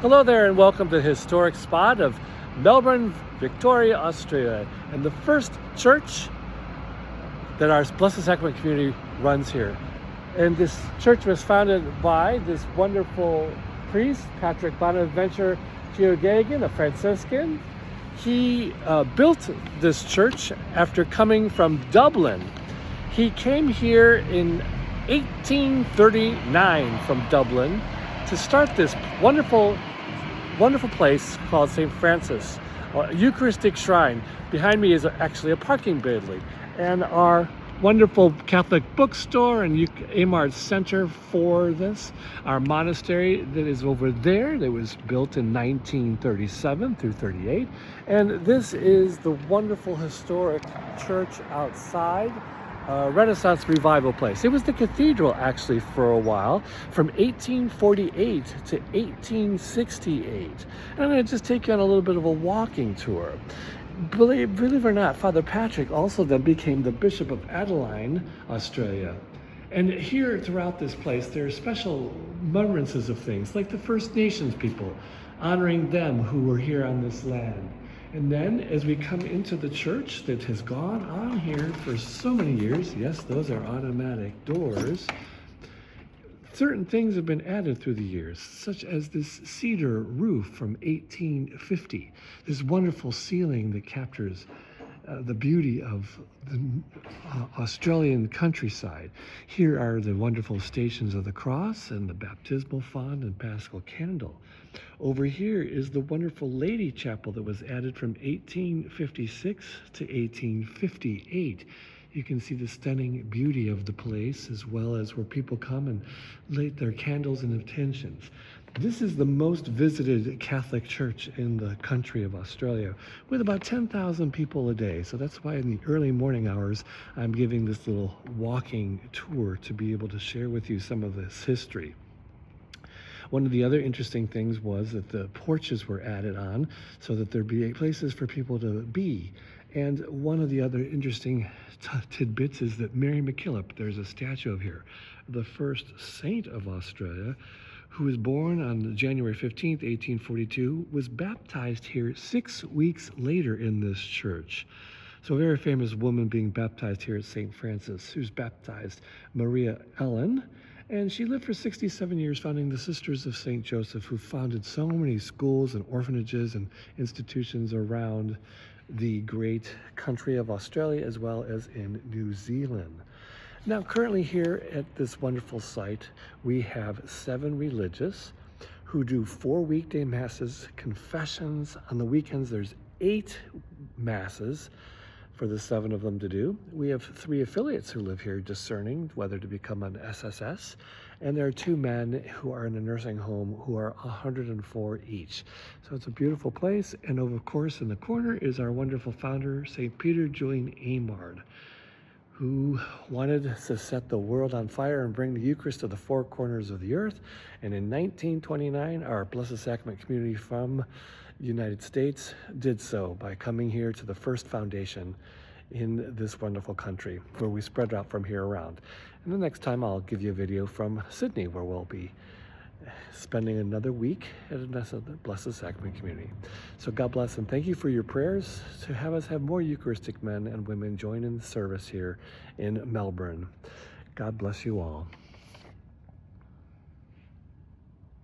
Hello there and welcome to the historic spot of Melbourne, Victoria, Australia, and the first church that our Blessed Sacrament community runs here. And this church was founded by this wonderful priest, Patrick Bonaventure Geoghegan, a Franciscan. He built this church after coming from Dublin. He came here in 1839 from Dublin to start this wonderful place called St. Francis, a Eucharistic shrine. Behind me is actually a parking building, and our wonderful Catholic bookstore and Amard Center for this. Our monastery that is over there, that was built in 1937 through 38. And this is the wonderful historic church outside. Renaissance revival place. It was the cathedral actually for a while, from 1848 to 1868. And I'm going to just take you on a little bit of a walking tour. Believe it or not, Father Patrick also then became the Bishop of Adelaide, Australia. And here throughout this place, there are special remembrances of things, like the First Nations people, honoring them who were here on this land. And then as we come into the church that has gone on here for so many years, yes, those are automatic doors, certain things have been added through the years, such as this cedar roof from 1850, this wonderful ceiling that captures the beauty of the Australian countryside. Here are the wonderful Stations of the Cross and the baptismal font and paschal candle. Over here is the wonderful Lady Chapel that was added from 1856 to 1858. You can see the stunning beauty of the place, as well as where people come and light their candles and intentions. This is the most visited Catholic church in the country of Australia, with about 10,000 people a day. So that's why in the early morning hours, I'm giving this little walking tour to be able to share with you some of this history. One of the other interesting things was that the porches were added on so that there'd be places for people to be. And one of the other interesting tidbits is that Mary MacKillop, there's a statue of her, the first saint of Australia, who was born on January 15th, 1842, was baptized here 6 weeks later in this church. So a very famous woman being baptized here at St. Francis, who's baptized Maria Ellen. And she lived for 67 years founding the Sisters of St. Joseph, who founded so many schools and orphanages and institutions around the great country of Australia, as well as in New Zealand. Now, currently here at this wonderful site, we have 7 religious who do 4 weekday masses, confessions. On the weekends, there's 8 masses for the 7 of them to do. We have 3 affiliates who live here discerning whether to become an SSS. And there are 2 men who are in a nursing home who are 104 each. So it's a beautiful place. And of course, in the corner is our wonderful founder, St. Peter Julian Amard, who wanted to set the world on fire and bring the Eucharist to the 4 corners of the earth. And in 1929, our Blessed Sacrament community from the United States did so by coming here to the first foundation in this wonderful country, where we spread out from here around. And the next time I'll give you a video from Sydney, where we'll be spending another week at the Blessed Sacrament community. So God bless, and thank you for your prayers to have us have more Eucharistic men and women join in the service here in Melbourne. God bless you all.